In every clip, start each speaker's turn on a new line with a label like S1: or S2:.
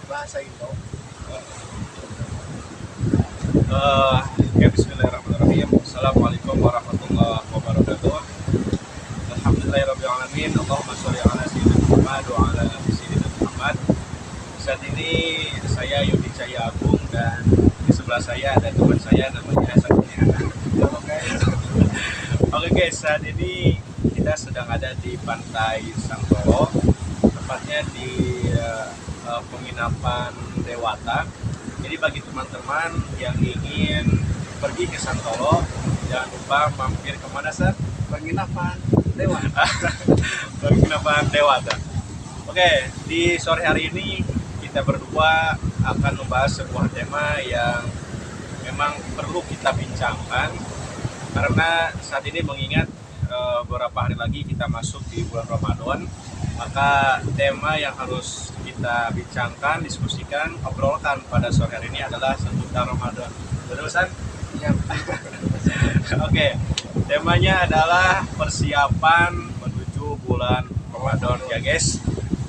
S1: bahasa Indo.
S2: Ya bismillahirrahmanirrahim. Assalamualaikum warahmatullahi wabarakatuh. Alhamdulillahirrahmanirrahim. Allahumma sholli ala sayyidina Muhammad wa ala ali sayyidina Muhammad. Saat ini saya Yudi Cahya Agung dan di sebelah saya ada teman saya namanya Hasan Kurniana. Oke guys, saat ini kita sedang ada di Pantai Santolo, tepatnya di penginapan Dewata. Jadi bagi teman-teman yang ingin pergi ke Santolo, jangan lupa mampir kemana Sar?
S1: Penginapan Dewata.
S2: Penginapan Dewata. Oke, di sore hari ini kita berdua akan membahas sebuah tema yang memang perlu kita bincangkan karena saat ini mengingat beberapa hari lagi kita masuk di bulan Ramadan, maka tema yang harus kita bincangkan, diskusikan, obrolkan pada sore hari ini adalah seputar Ramadan. Betul, San?
S1: Ya.
S2: Oke, temanya adalah persiapan menuju bulan Ramadan ya guys.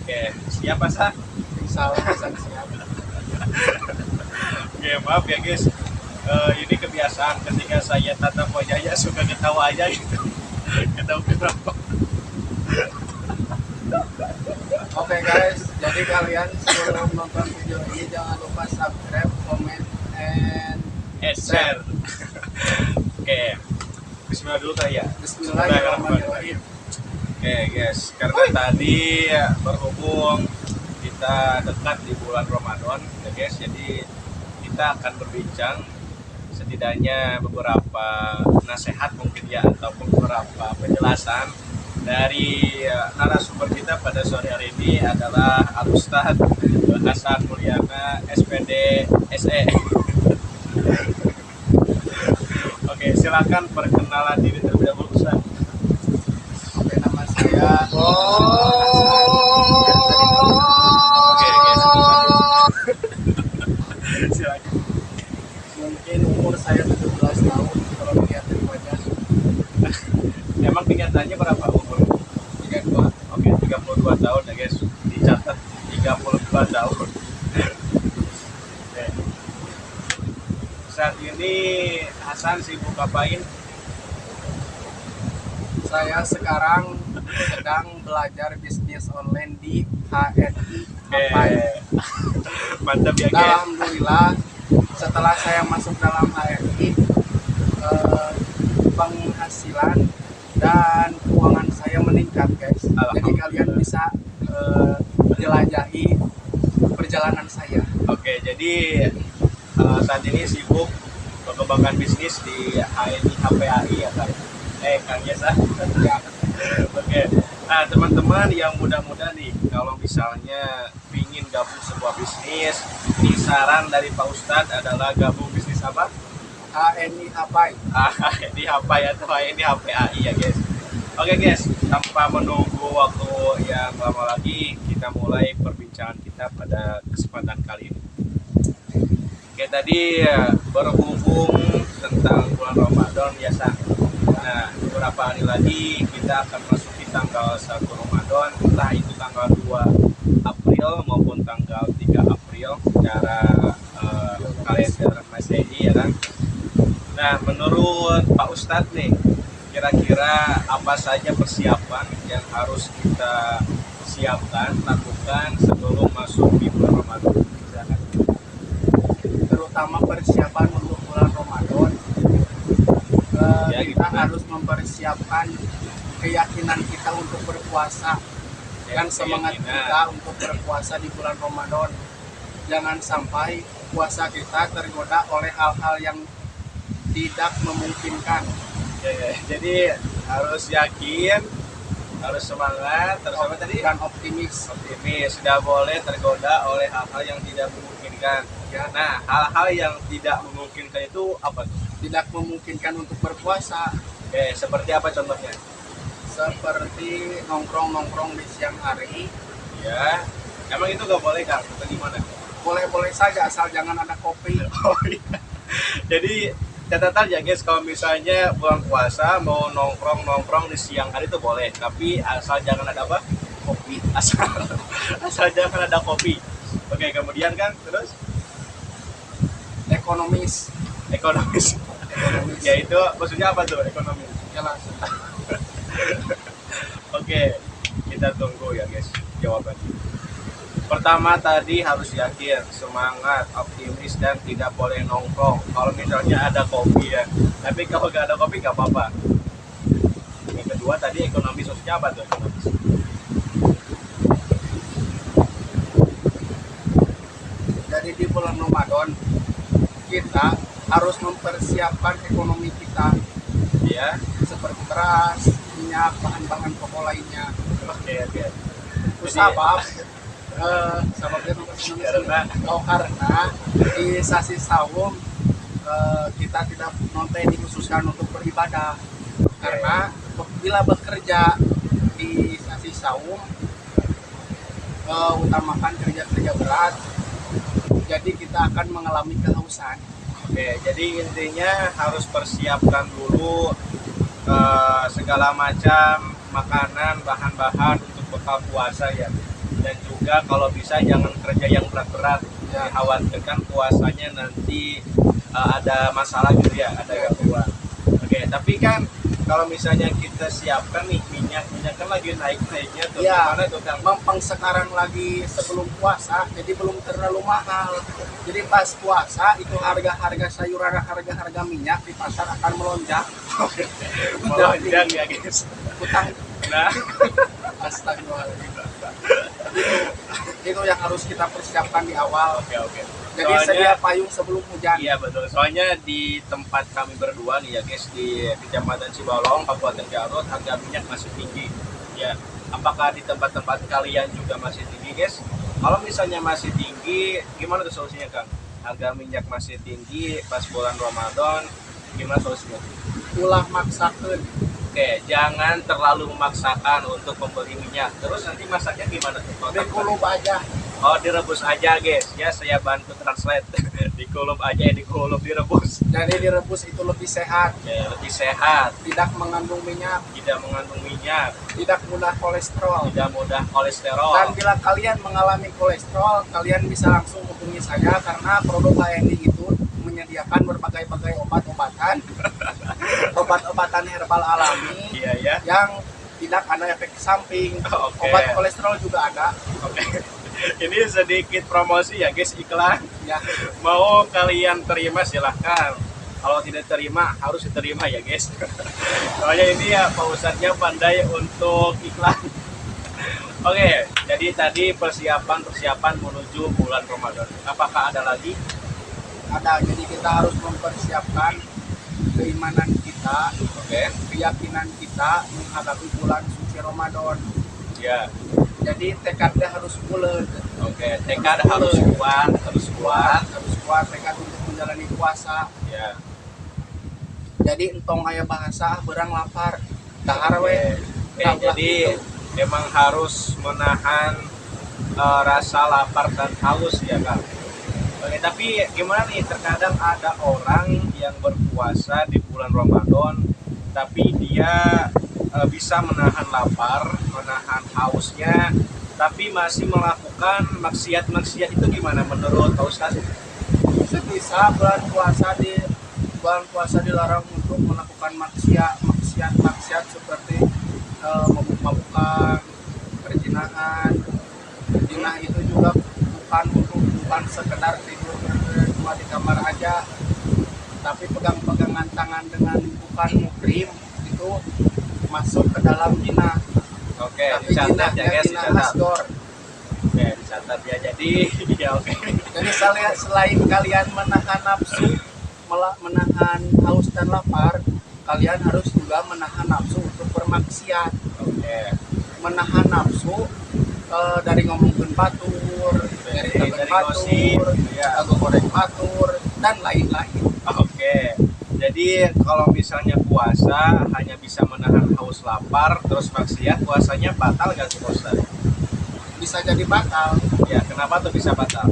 S2: Oke, siapa San?
S1: Salah siap.
S2: Oke, maaf ya guys. Ini kebiasaan ketika saya tatap wajahnya suka ketawa aja gitu. Ketawa kenapa?
S1: Oke guys, jadi kalian sebelum nonton video ini jangan lupa subscribe, comment, and
S2: Share. Oke, Bismillah dulu kali ya.
S1: Bismillahirrahmanirrahim.
S2: Oke guys, karena tadi berhubung kita dekat di bulan Ramadan ya guys, jadi kita akan berbincang setidaknya beberapa nasihat mungkin ya ataupun beberapa penjelasan dari narasumber kita pada sore hari ini adalah Al-Ustaz Hasan Mulyana SPD SE. Oke, silakan perkenalan diri terlebih dahulu Ustaz.
S1: Oke, nama saya.
S2: Oke guys, silakan.
S1: Mungkin umur saya 17 tahun kalau dilihat dari wajah.
S2: Emang tingkatannya berapa umur?
S1: 32.
S2: Oke, 32 tahun ya guys. Dicatat 32 tahun. Oke. Saat ini Hasan sibuk ngapain?
S1: Saya sekarang sedang belajar bisnis online di HNI Hapai.
S2: Mantap ya guys.
S1: Alhamdulillah, setelah saya masuk dalam HNI, penghasilan dan keuangan saya meningkat guys. Jadi kalian bisa jelajahi perjalanan saya.
S2: Oke, jadi saat ini sibuk mengembangkan bisnis di HNI HPAI ya kan? Kang Yesa.
S1: Ya,
S2: Oke. Nah, teman-teman yang muda-muda nih, kalau misalnya ingin gabung sebuah bisnis, ini saran dari Pak Ustadz adalah gabung bisnis apa?
S1: HNI Hapai.
S2: HNI HPAI atau HNI HPAI ya guys. Oke guys, tanpa menunggu waktu yang lama lagi, kita mulai perbincangan kita pada kesempatan kali ini. Oke, tadi berhubung tentang bulan Ramadan ya Sang. Nah, beberapa hari lagi kita akan masuki tanggal 1 Ramadan, entah itu tanggal 2 April maupun tanggal 3 April secara kalender Masehi ya kan. Nah, menurut Pak Ustadz nih, kira-kira apa saja persiapan yang harus kita siapkan, lakukan sebelum masuk di bulan Ramadan? Silakan.
S1: Terutama persiapan untuk bulan Ramadan.
S2: Ya,
S1: Kita
S2: gimana?
S1: harus mempersiapkan keyakinan kita untuk berpuasa dan semangat
S2: Keyakinan.
S1: kita untuk berpuasa di bulan Ramadan. Jangan sampai puasa kita tergoda oleh hal-hal yang tidak memungkinkan.
S2: Jadi harus yakin, harus semangat, terus apa tadi?
S1: Dan optimis.
S2: Optimis, tidak boleh tergoda oleh hal-hal yang tidak memungkinkan.
S1: Ya,
S2: Nah, hal-hal yang tidak memungkinkan itu apa tuh?
S1: tidak memungkinkan untuk berpuasa,
S2: Seperti apa contohnya?
S1: seperti nongkrong-nongkrong di siang hari.
S2: Ya, emang itu gak boleh Kang? Atau gimana?
S1: Boleh-boleh saja asal jangan ada kopi.
S2: Oh iya. Jadi catatan ya guys, kalau misalnya bulan puasa mau nongkrong di siang hari itu boleh, tapi asal jangan ada apa? Kopi. Asal jangan ada kopi. Oke, kemudian kan terus
S1: ekonomis.
S2: ekonomis. Ya itu maksudnya apa tuh ekonomis?
S1: Ya langsung.
S2: Oke, kita tunggu ya guys jawabannya. Pertama tadi harus yakin, semangat, optimis dan tidak boleh nongkrong. Kalau misalnya ada kopi ya, tapi kalau nggak ada kopi nggak apa-apa. Yang kedua tadi ekonomis, maksudnya apa tuh ekonomis?
S1: Jadi di bulan Ramadan kita harus mempersiapkan ekonomi kita
S2: Ya,
S1: seperti beras, minyak, bahan-bahan pokok lainnya.
S2: oke.
S1: Sabab sababnya
S2: Karena
S1: karena di sasi sawum kita tidak nonton dikhususkan untuk beribadah, karena bila bekerja di sasi sawum utamakan kerja-kerja berat, jadi kita akan mengalami kehausan.
S2: oke, jadi intinya harus persiapkan dulu segala macam makanan, bahan-bahan untuk bekal puasa ya. Dan juga kalau bisa jangan kerja yang berat-berat,
S1: Ya.
S2: dikhawatirkan puasanya nanti ada masalah gitu ya, ada gangguan. Oke, tapi kan kalau misalnya kita siapkan nih minyak kan lagi naik-naiknya tuh,
S1: Ya.
S2: gimana tuh Kang?
S1: Mampang sekarang lagi sebelum puasa, jadi belum terlalu mahal. Jadi pas puasa itu harga-harga sayuran, harga-harga minyak di pasar akan melonjak.
S2: Melonjak ya guys.
S1: Utang.
S2: Nah,
S1: Astagfirullahaladzim. Itu yang harus kita persiapkan di awal.
S2: oke.
S1: Jadi
S2: Soalnya-
S1: sedia payung sebelum hujan.
S2: Iya betul. Soalnya di tempat kami berdua nih ya guys, di Kecamatan Cibalong, Kabupaten Garut, harga minyak masih tinggi. Ya, apakah di tempat-tempat kalian juga masih tinggi guys? Kalau misalnya masih tinggi, gimana tuh solusinya Kang? Harga minyak masih tinggi pas bulan Ramadan, gimana solusinya?
S1: Ulah maksakeun.
S2: Oke, jangan terlalu memaksakan untuk membeli minyak. Terus nanti masaknya gimana tuh?
S1: Dikulub aja.
S2: Oh, direbus aja guys. Ya, saya bantu translate. Dikulub aja, dikulub, direbus.
S1: Jadi direbus itu lebih sehat,
S2: Ya, lebih sehat,
S1: tidak mengandung minyak,
S2: tidak mengandung minyak,
S1: tidak mudah kolesterol.
S2: tidak mudah kolesterol.
S1: Dan bila kalian mengalami kolesterol, kalian bisa langsung hubungi saya karena produk HNI itu menyediakan berbagai-bagai obat-obatan, obat-obatan herbal alami
S2: Iya ya.
S1: yang tidak ada efek samping.
S2: Oke.
S1: Obat kolesterol juga ada.
S2: Oke. Ini sedikit promosi ya guys, iklan.
S1: Ya,
S2: Mau kalian terima silahkan. Kalau tidak terima harus diterima ya guys. Soalnya ini ya Pak Ustadznya pandai untuk iklan. Oke, jadi tadi persiapan menuju bulan Ramadan. Apakah ada lagi?
S1: ada. Jadi kita harus mempersiapkan keimanan kita,
S2: Oke.
S1: keyakinan kita menghadapi bulan suci Ramadan.
S2: Ya.
S1: Jadi tekadnya harus bulat.
S2: Oke, tekad harus kuat,
S1: harus kuat tekad untuk menjalani puasa.
S2: Ya.
S1: Jadi entong aya bahasa berang lapar dahar we.
S2: Oke, jadi emang harus menahan rasa lapar dan haus ya Kang. Oke, tapi gimana nih, terkadang ada orang yang berpuasa di bulan Ramadan tapi dia bisa menahan lapar, menahan hausnya, tapi masih melakukan maksiat-maksiat. Itu gimana menurut Pak Ustaz?
S1: Sebisa bulan puasa dilarang untuk melakukan maksiat seperti mabuk-mabukan, perzinahan. Zina itu juga bukan sekedar tidur cuma di kamar aja, tapi pegang-pegangan tangan dengan bukan muhrim itu masuk ke dalam zina.
S2: Oke,
S1: Tapi
S2: dicatat ya guys,
S1: zina
S2: dicatat.
S1: asgor.
S2: Oke, dicatat ya. Jadi ya oke.
S1: Jadi selain kalian menahan nafsu, menahan haus dan lapar, kalian harus juga menahan nafsu untuk bermaksiat.
S2: Oke.
S1: Menahan nafsu dari ngomongin batur, dari temen
S2: gosip,
S1: batur,
S2: ya.
S1: lagu goreng batur, dan lain-lain.
S2: Oke. Jadi kalau misalnya puasa hanya bisa menahan haus lapar terus maksiat, puasanya batal gak sih Pak Ustaz?
S1: Bisa jadi batal,
S2: Ya, kenapa tuh bisa batal?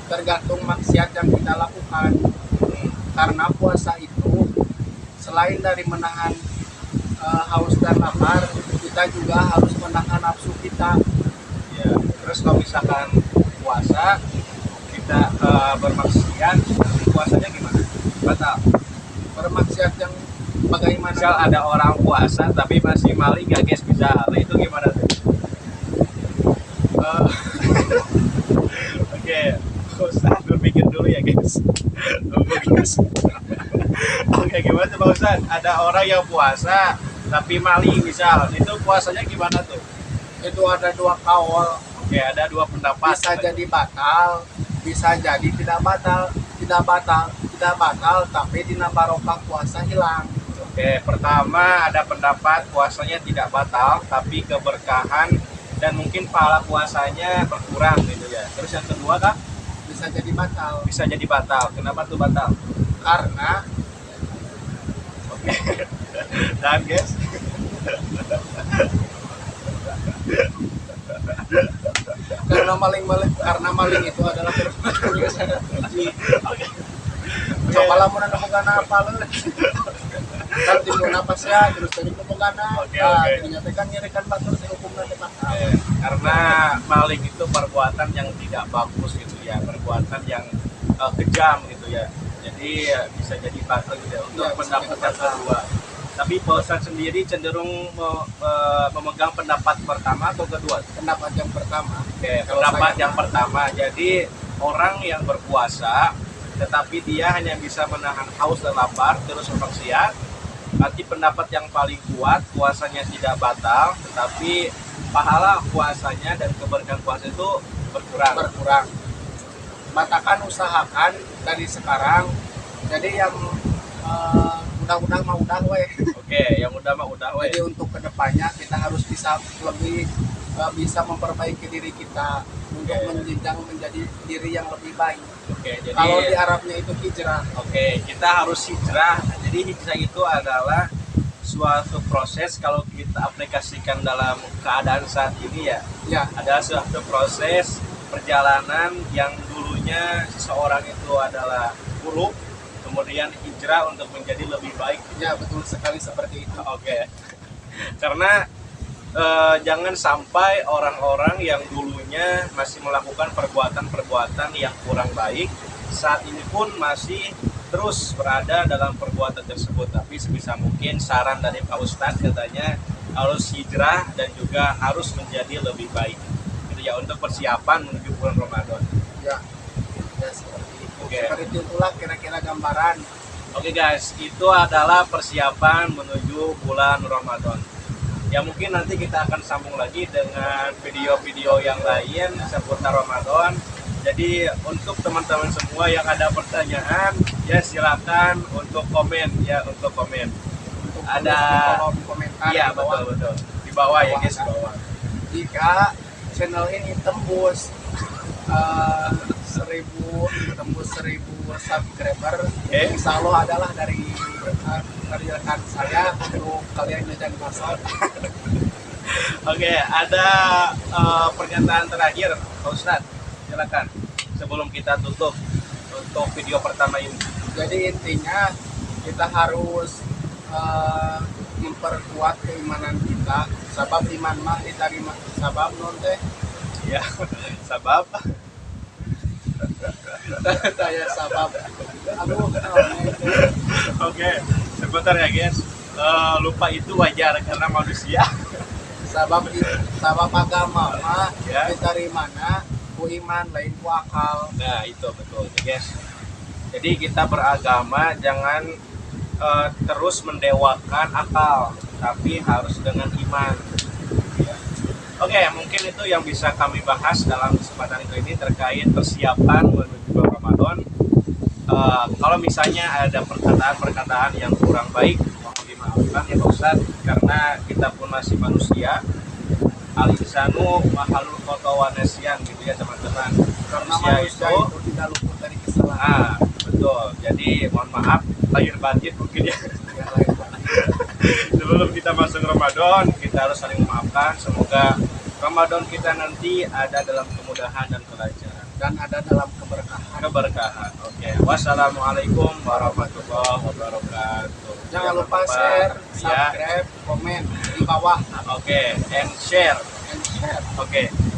S1: tergantung maksiat yang kita lakukan. Karena puasa itu selain dari menahan haus dan lapar, kita juga harus menahan nafsu kita.
S2: Ya, terus kalau misalkan puasa, kita bermaksiat, nanti puasanya gimana? Batal.
S1: Bermaksiat yang bagaimana?
S2: Misal ada orang puasa tapi masih maling nggak guys, misal itu gimana tuh?
S1: Eh,
S2: Oke, Ustaz berpikir dulu ya guys. Tunggu guys. Oke, gimana tuh Pak Ustaz? Ada orang yang puasa tapi maling misal, itu puasanya gimana tuh?
S1: itu ada dua kaul,
S2: Oke, ada dua pendapat.
S1: bisa jadi batal, bisa jadi tidak batal, tidak batal, tapi dina barokah puasa hilang.
S2: Oke, pertama ada pendapat puasanya tidak batal, tapi keberkahan dan mungkin pahala puasanya berkurang gitu ya. Terus yang kedua kan
S1: Bisa jadi batal
S2: bisa jadi batal. Kenapa tuh batal?
S1: karena
S2: Oke. Dan guys,
S1: karena maling itu adalah perbuatan yang sangat keji.
S2: oke.
S1: Coba lah mau nemukan apa lu? Kan timbul napas ya, terus tadi nemukan
S2: Oke,
S1: nah,
S2: oke.
S1: dinyatakan nyerikan batur si hukum nanti batal.
S2: Karena maling itu perbuatan yang tidak bagus gitu ya, perbuatan yang kejam gitu ya. Jadi bisa jadi batal gitu ya. Untuk
S1: Ya, bisa
S2: pendapat
S1: jadi
S2: yang
S1: batal.
S2: kedua. Tapi Pak Ustadz sendiri cenderung memegang pendapat pertama atau kedua?
S1: Pendapat yang pertama.
S2: Oke,
S1: Kalau
S2: pendapat
S1: saya-
S2: yang pertama. Jadi orang yang berpuasa tetapi dia hanya bisa menahan haus dan lapar terus bermaksiat. Nanti pendapat yang paling kuat puasanya tidak batal, tetapi pahala puasanya dan keberkahan puasa itu berkurang.
S1: Batakan usahakan dari sekarang. Jadi yang udah mah udah weh.
S2: Oke, yang udah mah udah weh.
S1: Jadi untuk kedepannya kita harus bisa lebih bisa memperbaiki diri kita untuk
S2: Oke.
S1: menjenjang menjadi diri yang lebih baik.
S2: Oke, jadi
S1: Kalau di Arabnya itu hijrah.
S2: oke, kita harus hijrah. Jadi hijrah itu adalah suatu proses kalau kita aplikasikan dalam keadaan saat ini ya,
S1: Ya,
S2: ada suatu proses perjalanan yang dulunya seseorang itu adalah buruk, kemudian hijrah untuk menjadi lebih baik.
S1: ya betul sekali seperti itu.
S2: Oke, karena jangan sampai orang-orang yang dulunya masih melakukan perbuatan-perbuatan yang kurang baik saat ini pun masih terus berada dalam perbuatan tersebut. Tapi sebisa mungkin saran dari Pak Ustadz katanya harus hijrah dan juga harus menjadi lebih baik gitu ya, untuk persiapan menuju bulan Ramadan.
S1: Ya, ya seperti itu.
S2: Oke.
S1: Seperti itulah kira-kira gambaran.
S2: Oke guys, itu adalah persiapan menuju bulan Ramadan. Ya mungkin nanti kita akan sambung lagi dengan video-video yang lain seputar Ramadan. Jadi untuk teman-teman semua yang ada pertanyaan, ya silakan untuk komen ya, untuk komen.
S1: Untuk
S2: Ada-
S1: tulis di kolom komentar
S2: Iya
S1: di bawah.
S2: betul. Di bawah ya guys, di bawah.
S1: Jika channel ini tembus 1000 subscriber,
S2: Oke.
S1: insya Allah adalah dari rekan saya untuk kalian jajan masuk.
S2: Oke, ada pernyataan terakhir Pak Ustadz, silakan sebelum kita tutup untuk video pertama ini.
S1: Jadi intinya kita harus memperkuat keimanan kita. Sabab iman mah diterima sabab non teh.
S2: Ya, sabab.
S1: Saya sabab. Aduh,
S2: Oke, sebentar ya guys. Lupa itu wajar karena manusia.
S1: sabab agama mah
S2: Ya.
S1: diterimana ku iman lain ku akal.
S2: Nah, itu betul ya guys. Jadi kita beragama jangan terus mendewakan akal, tapi harus dengan iman. Ya. Oke, mungkin itu yang bisa kami bahas dalam kesempatan ini terkait persiapan menuju bulan Ramadan. Kalau misalnya ada perkataan-perkataan yang kurang baik, mohon dimaafkan ya Pak Ustadz, karena kita pun masih manusia. Al-insanu mahalul khotowa nesyan gitu ya teman-teman.
S1: Karena
S2: Manusia
S1: manusia
S2: itu
S1: itu tidak luput dari kesalahan.
S2: betul. Jadi mohon maaf lahir batin mungkin ya.
S1: Yang lain banget.
S2: Sebelum kita masuk Ramadan, kita harus saling memaafkan. Semoga Ramadan kita nanti ada dalam kemudahan dan kelancaran.
S1: Dan ada dalam keberkahan.
S2: Keberkahan. Oke. Wassalamualaikum warahmatullahi wabarakatuh.
S1: Jangan lupa share,
S2: ya.
S1: subscribe, komen di bawah
S2: Oke, and share.
S1: and share.
S2: Oke.